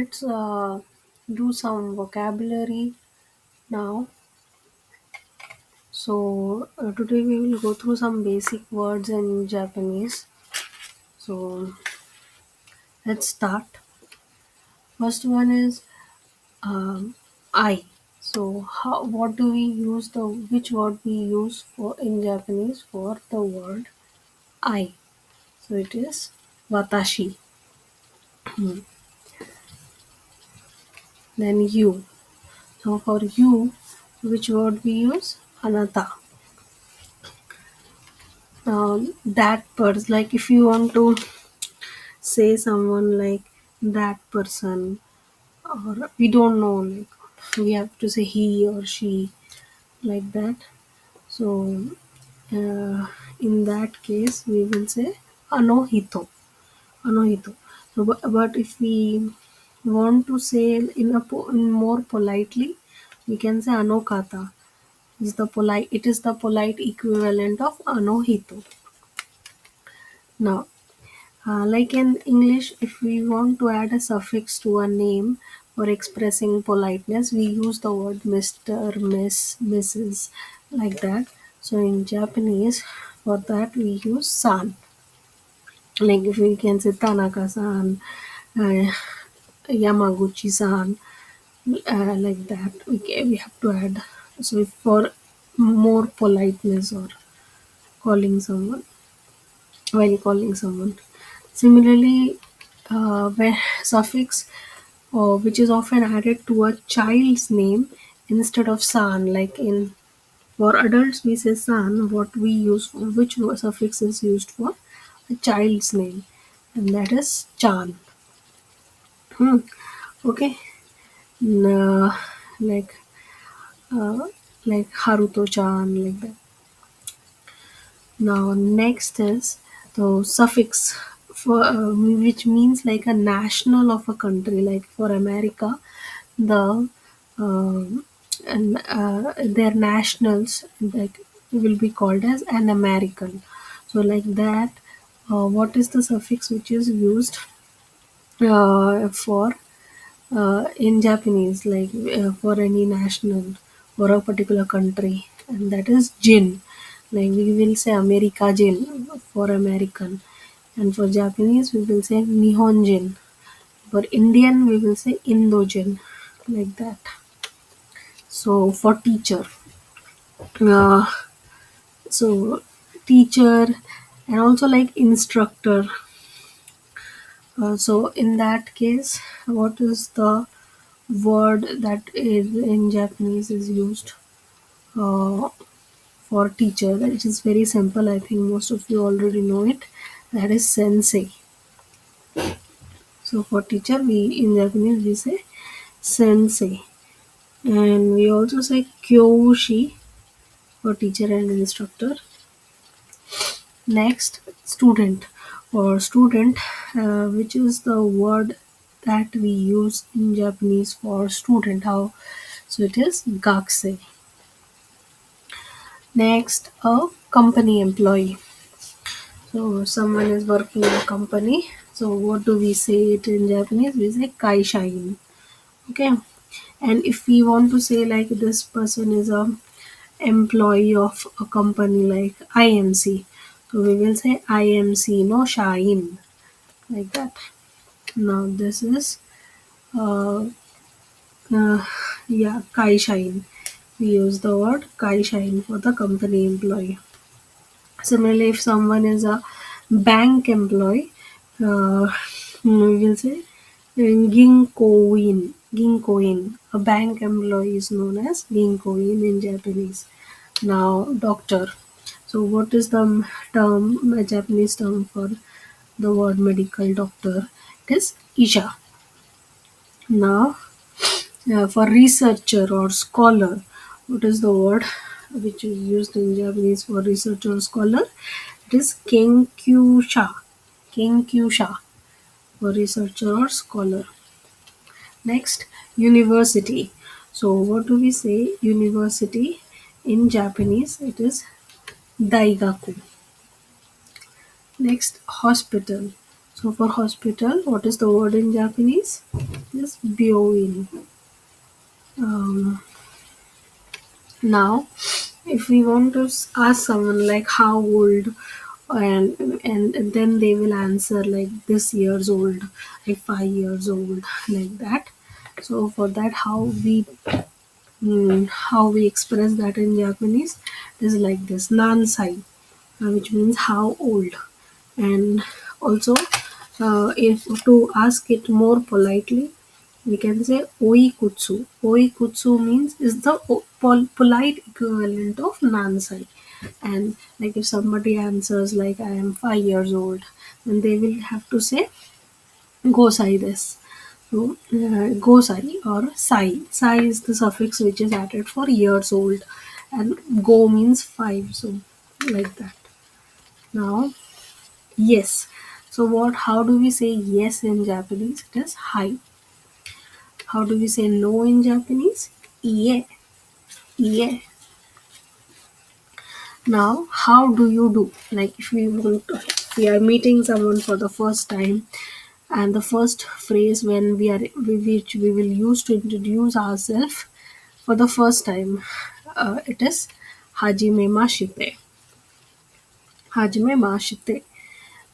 let's do some vocabulary now. So, today we will go through some basic words in Japanese. So, let's start. First one is I. So, what do we use which word we use for in Japanese for the word I? So, it is watashi. Then you. So, for you, which word we use? Anata. That person, like if you want to say someone like that person, or we don't know, like we have to say he or she, like that. So uh, in that case we will say anohito. Anohito. So but if we want to say in more politely, we can say anokata. It is the polite equivalent of anohito. Now, like in English, if we want to add a suffix to a name for expressing politeness, we use the word Mr., Miss, Mrs., like that. So in Japanese, for that we use san. Like if we can say Tanaka san, uh, Yamaguchi san, like that. We have to add. So for more politeness or calling someone while calling someone. Similarly, where suffix which is often added to a child's name instead of san, like in for adults we say san, what we use for which suffix is used for a child's name, and that is chan. Hmm. Okay. N- like uh, like Haruto chan, like that. Now next is the suffix for which means like a national of a country. Like for America, the and their nationals like will be called as an American. So like that, what is the suffix which is used for in Japanese, like for any national for a particular country, and that is Jin. Like we will say America Jin for American, and for Japanese we will say Nihon Jin. For Indian we will say Indojin, like that. So for teacher, uh, so teacher, and also like instructor. So in that case, what is the word that is in Japanese is used uh, for teacher? It is very simple. I think most of you already know it. That is sensei. So for teacher, we in Japanese we say sensei, and we also say kyoushi for teacher and instructor. Next, student or student, which is the word that we use in Japanese for student. How? So it is gakusei. Next, a company employee. So someone is working in a company. So what do we say it in Japanese? We say kaishain. Okay. And if we want to say like this person is a employee of a company like IMC, so we will say IMC no shain, like that. Now this is uh, uh kaishain. We use the word kaishain for the company employee. Similarly, if someone is a bank employee, we will say ginkoin. Ginkoin. A bank employee is known as ginkoin in Japanese. Now, doctor. So, what is the term, a Japanese term for the word medical doctor? It is isha. Now, for researcher or scholar, what is the word which is used in Japanese for researcher or scholar? It is kenkyusha. Kenkyusha for researcher or scholar. Next, university. So, what do we say? University in Japanese, it is daigaku. Next, hospital. So, for hospital, what is the word in Japanese? It is Pyoin. Um, Now, if we want to ask someone like how old, and then they will answer like this years old, like 5 years old, like that. So for that, how we express that in Japanese is like this nansai, which means how old. And also, if to ask it more politely, we can say oikutsu. Oikutsu means is the polite equivalent of nansai. And like if somebody answers like I am 5 years old, then they will have to say gosai this. So gosai or sai. Sai is the suffix which is added for years old, and go means five. So like that. Now yes. So what? How do we say yes in Japanese? It is hi. How do we say no in Japanese? Ie. Ie. Now, how do you do? Like if we are meeting someone for the first time, and the first phrase which we will use to introduce ourselves for the first time, it is Hajime Mashite. Hajime Mashite.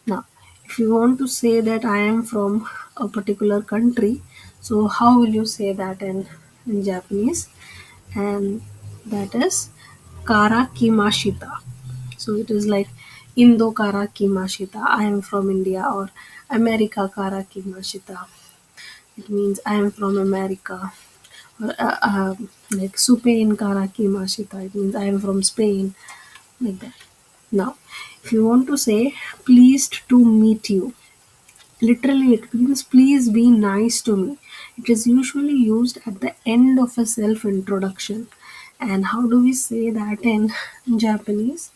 Now, if you want to say that I am from a particular country, so how will you say that in Japanese? And that is Kara Kimashita. So it is like Indo Kara Kimashita. I am from India, or America Kara Kimashita. It means I am from America. Or like Spain Kara Kimashita. It means I am from Spain. Like that. Now, if you want to say pleased to meet you, literally, it means please be nice to me. It is usually used at the end of a self introduction. And how do we say that in Japanese?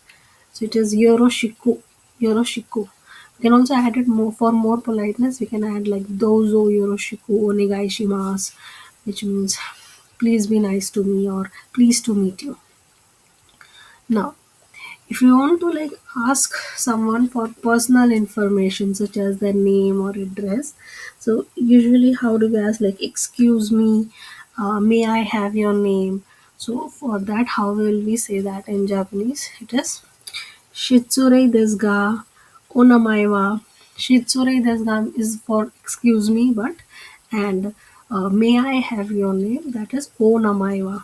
So it is yoroshiku. Yoroshiku. We can also add it more for more politeness. We can add like dozo yoroshiku onegai shimasu, which means please be nice to me or pleased to meet you. Now, if you want to like ask someone for personal information such as their name or address, so usually how do we ask like excuse me, may I have your name? So for that, how will we say that in Japanese? It is Shitsure desu ga onamae wa. Shitsure desu ga is for excuse me, but and may I have your name? That is onamae wa.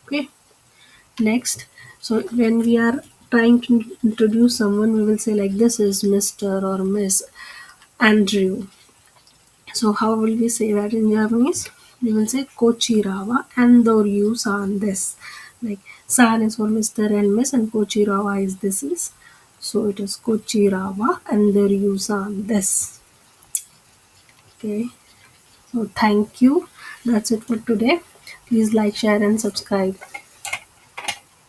Okay. Next, so when we are trying to introduce someone, we will say like this is Mr. or Miss Andrew. So how will we say that in Japanese? We will say Kochirawa Andoryu san des. Like san is for Mr. and Miss, and Kochirawa is this is. So it is Kochirawa Andoryu san des. Okay. So thank you. That's it for today. Please like, share, and subscribe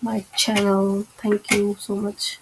my channel. Thank you so much.